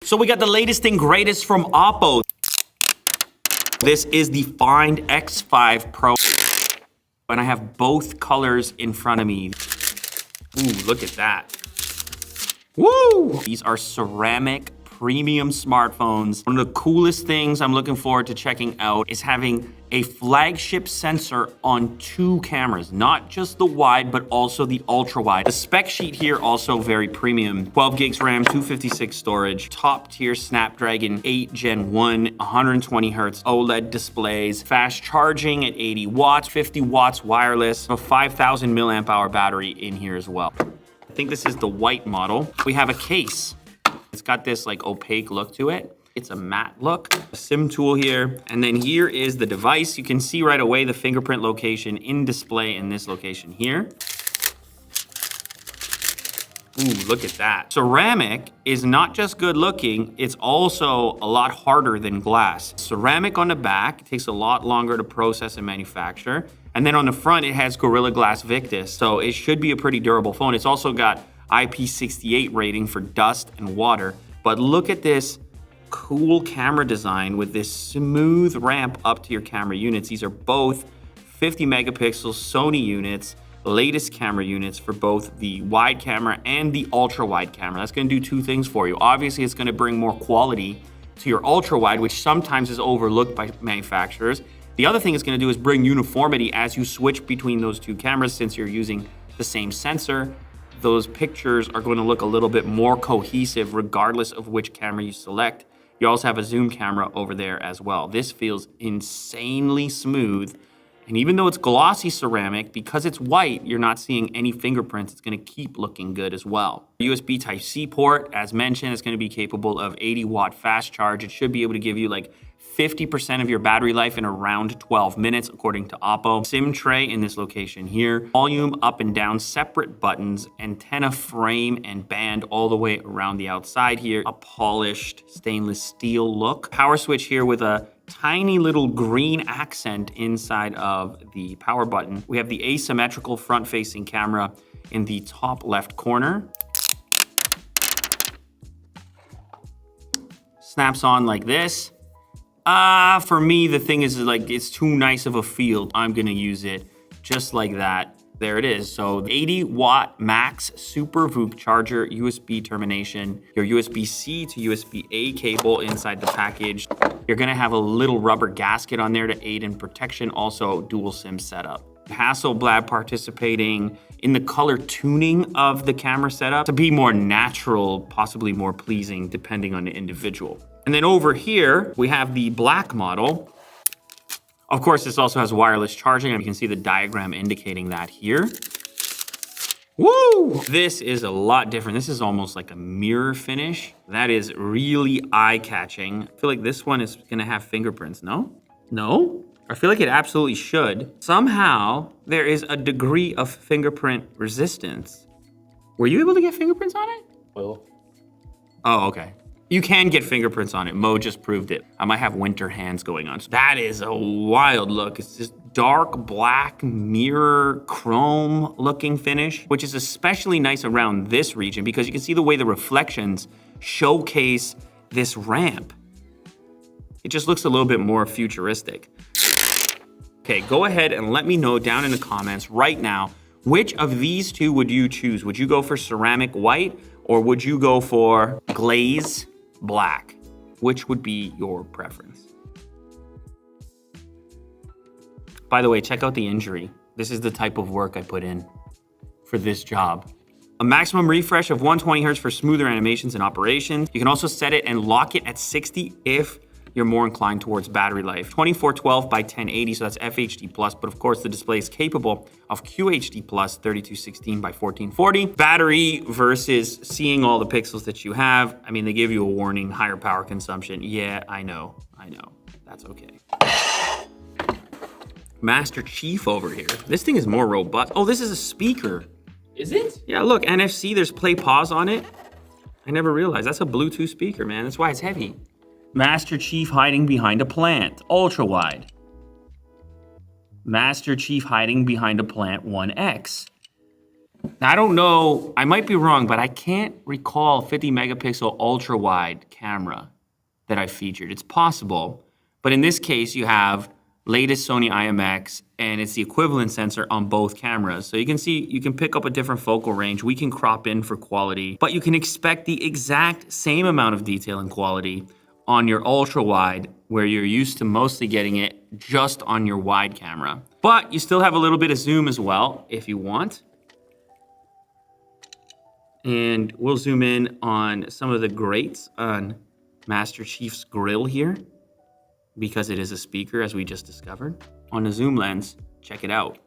So we got the latest and greatest from Oppo. This is the Find X5 Pro. And I have both colors in front of me. Ooh, look at that. Woo! These are ceramic premium smartphones. One of the coolest things I'm looking forward to checking out is having a flagship sensor on 2 cameras, not just the wide, but also the ultra wide. The spec sheet here also very premium. 12 gigs RAM, 256 storage, top tier Snapdragon 8 Gen 1, 120 Hertz OLED displays, fast charging at 80 watts, 50 watts wireless, a 5,000 milliamp hour battery in here as well. I think this is the white model. We have a case. It's got this like opaque look to it. It's a matte look. A SIM tool here. And then here is the device. You can see right away the fingerprint location in display in this location here. Ooh, look at that. Ceramic is not just good looking, it's also a lot harder than glass. Ceramic on the back, it takes a lot longer to process and manufacture. And then on the front, it has Gorilla Glass Victus. So it should be a pretty durable phone. It's also got IP68 rating for dust and water. But look at this cool camera design with this smooth ramp up to your camera units. These are both 50 megapixel Sony units, latest camera units for both the wide camera and the ultra wide camera. That's gonna do 2 things for you. Obviously, it's gonna bring more quality to your ultra wide, which sometimes is overlooked by manufacturers. The other thing it's gonna do is bring uniformity as you switch between those 2 cameras. Since you're using the same sensor, those pictures are going to look a little bit more cohesive regardless of which camera you select. You also have a zoom camera over there as well. This feels insanely smooth. And even though it's glossy ceramic, because it's white, you're not seeing any fingerprints. It's going to keep looking good as well. USB Type-C port, as mentioned, is going to be capable of 80 watt fast charge. It should be able to give you like 50% of your battery life in around 12 minutes, according to Oppo. SIM tray in this location here. Volume up and down, separate buttons, antenna frame and band all the way around the outside here. A polished stainless steel look. Power switch here with a tiny little green accent inside of the power button. We have the asymmetrical front-facing camera in the top left corner. Snaps on like this. For me, the thing is like, it's too nice of a feel. I'm gonna use it just like that. There it is. So 80 watt max super VOOP charger, USB termination, your USB-C to USB-A cable inside the package. You're gonna have a little rubber gasket on there to aid in protection, also dual SIM setup. Hasselblad participating in the color tuning of the camera setup to be more natural, possibly more pleasing depending on the individual. And then over here, we have the black model. Of course, this also has wireless charging, and you can see the diagram indicating that here. Woo! This is a lot different. This is almost like a mirror finish. That is really eye-catching. I feel like this one is gonna have fingerprints, no? No? I feel like it absolutely should. Somehow, there is a degree of fingerprint resistance. Were you able to get fingerprints on it? Well. Oh, okay. You can get fingerprints on it. Mo just proved it. I might have winter hands going on. So that is a wild look. It's this dark black mirror chrome looking finish, which is especially nice around this region because you can see the way the reflections showcase this ramp. It just looks a little bit more futuristic. Okay, go ahead and let me know down in the comments right now, which of these 2 would you choose? Would you go for ceramic white or would you go for glaze black? Which would be your preference? By the way, check out the injury. This is the type of work I put in for this job. A maximum refresh of 120 Hertz for smoother animations and operations. You can also set it and lock it at 60 if you're more inclined towards battery life. 2412 by 1080, so that's FHD+, but of course the display is capable of QHD+, 3216 by 1440. Battery versus seeing all the pixels that you have. I mean, they give you a warning, higher power consumption. Yeah, I know, that's okay. Master Chief over here. This thing is more robust. Oh, this is a speaker. Is it? Yeah, look, NFC, there's play pause on it. I never realized, that's a Bluetooth speaker, man. That's why it's heavy. Master Chief hiding behind a plant, ultra wide. Master Chief hiding behind a plant 1X. Now, I don't know, I might be wrong, but I can't recall 50 megapixel ultra wide camera that I featured. It's possible, but in this case, you have latest Sony IMX, and it's the equivalent sensor on both cameras. So you can see, you can pick up a different focal range. We can crop in for quality, but you can expect the exact same amount of detail and quality on your ultra wide, where you're used to mostly getting it just on your wide camera. But you still have a little bit of zoom as well, if you want. And we'll zoom in on some of the greats on Master Chief's grill here, because it is a speaker, as we just discovered. On the zoom lens, check it out.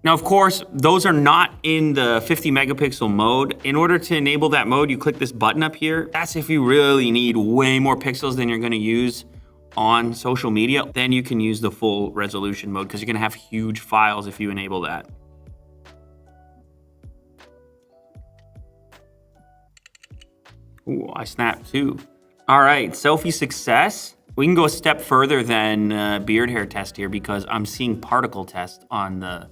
Now, of course, those are not in the 50 megapixel mode. In order to enable that mode, you click this button up here. That's if you really need way more pixels than you're gonna use on social media. Then you can use the full resolution mode, because you're gonna have huge files if you enable that. Ooh, I snapped too. All right, selfie success. We can go a step further than beard hair test here, because I'm seeing particle test on the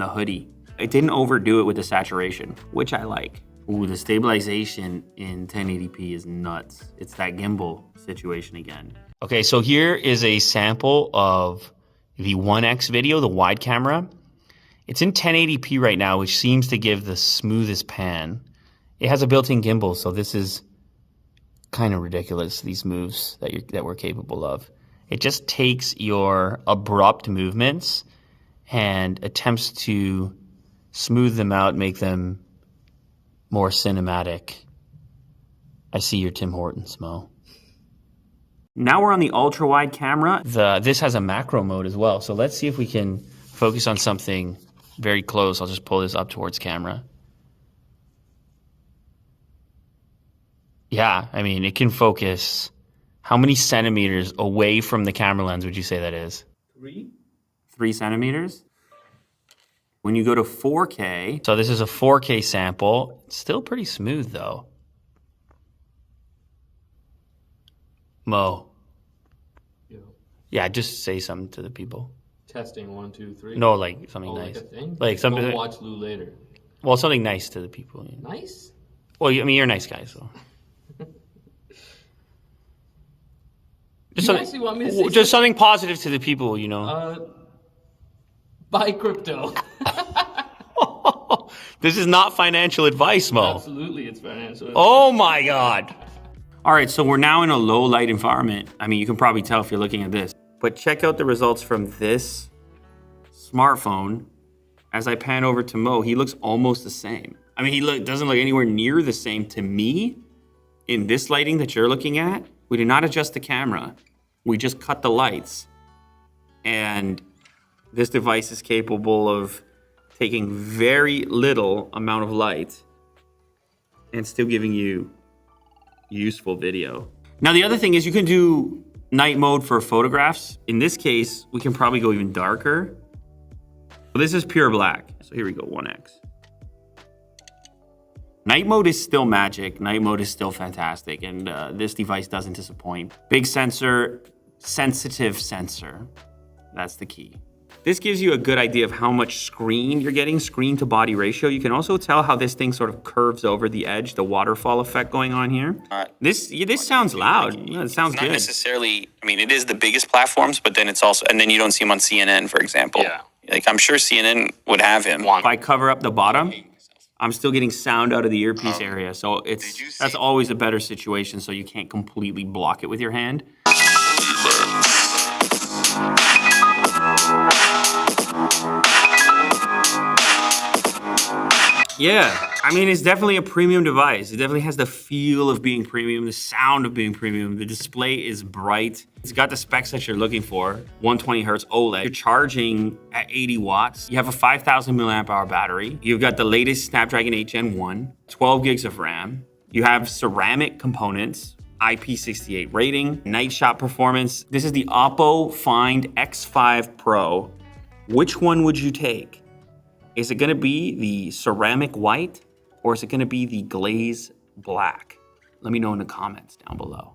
hoodie. It didn't overdo it with the saturation, which I like. Ooh, the stabilization in 1080p is nuts. It's that gimbal situation again. Okay, so here is a sample of the 1X video, the wide camera. It's in 1080p right now, which seems to give the smoothest pan. It has a built-in gimbal, so this is kind of ridiculous, these moves that we're capable of. It just takes your abrupt movements and attempts to smooth them out, make them more cinematic. I see your Tim Hortons, Mo. Now we're on the ultra-wide camera. This has a macro mode as well, so let's see if we can focus on something very close. I'll just pull this up towards camera. Yeah, I mean, it can focus. How many centimeters away from the camera lens would you say that is? 3. 3 centimeters. When you go to 4K, so this is a 4K sample. It's still pretty smooth though. Mo. Yeah, just say something to the people. Testing 1, 2, 3. No, like something nice. Like a thing? Like something. We'll watch Lou later. Well, something nice to the people. You know? Nice? Well, I mean, you're a nice guy, so. Just something positive to the people, you know. Buy crypto. This is not financial advice, Mo. Absolutely, it's financial advice. Oh my God. All right, so we're now in a low light environment. I mean, you can probably tell if you're looking at this. But check out the results from this smartphone. As I pan over to Mo, he looks almost the same. I mean, he doesn't look anywhere near the same to me in this lighting that you're looking at. We did not adjust the camera. We just cut the lights. And this device is capable of taking very little amount of light and still giving you useful video. Now, the other thing is you can do night mode for photographs. In this case, we can probably go even darker. This is pure black. So here we go, 1X. Night mode is still magic. Night mode is still fantastic. And this device doesn't disappoint. Big sensor, sensitive sensor. That's the key. This gives you a good idea of how much screen you're getting, screen to body ratio. You can also tell how this thing sort of curves over the edge, the waterfall effect going on here. This sounds loud. Yeah, it sounds not good. Necessarily, I mean, it is the biggest platforms, but then it's also, and then you don't see him on CNN, for example. Yeah. Like, I'm sure CNN would have him. If I cover up the bottom, I'm still getting sound out of the earpiece area. So that's always a better situation, so you can't completely block it with your hand. Yeah, I mean, it's definitely a premium device. It definitely has the feel of being premium, the sound of being premium. The display is bright. It's got the specs that you're looking for, 120 hertz OLED. You're charging at 80 watts. You have a 5,000 milliamp hour battery. You've got the latest Snapdragon 8 Gen 1, 12 gigs of RAM. You have ceramic components, IP68 rating, night shot performance. This is the Oppo Find X5 Pro. Which one would you take? Is it gonna be the ceramic white or is it gonna be the glaze black? Let me know in the comments down below.